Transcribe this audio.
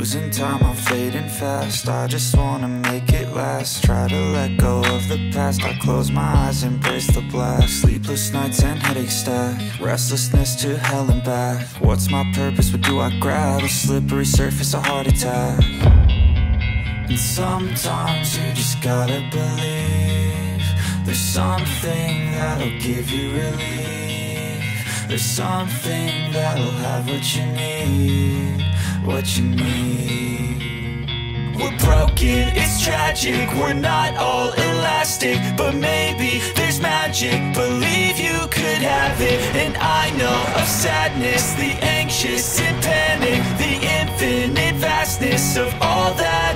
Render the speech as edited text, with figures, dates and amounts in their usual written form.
Losing time, I'm fading fast. I just wanna make it last. Try to let go of the past. I close my eyes, embrace the blast. Sleepless nights and headaches stack. Restlessness to hell and back. What's my purpose? What do I grab? A slippery surface, a heart attack. And sometimes you just gotta believe there's something that'll give you relief. There's something that'll have what you need, what you need. We're broken, it's tragic, we're not all elastic, but maybe there's magic, believe you could have it. And I know of sadness, the anxious and panic, the infinite vastness of all that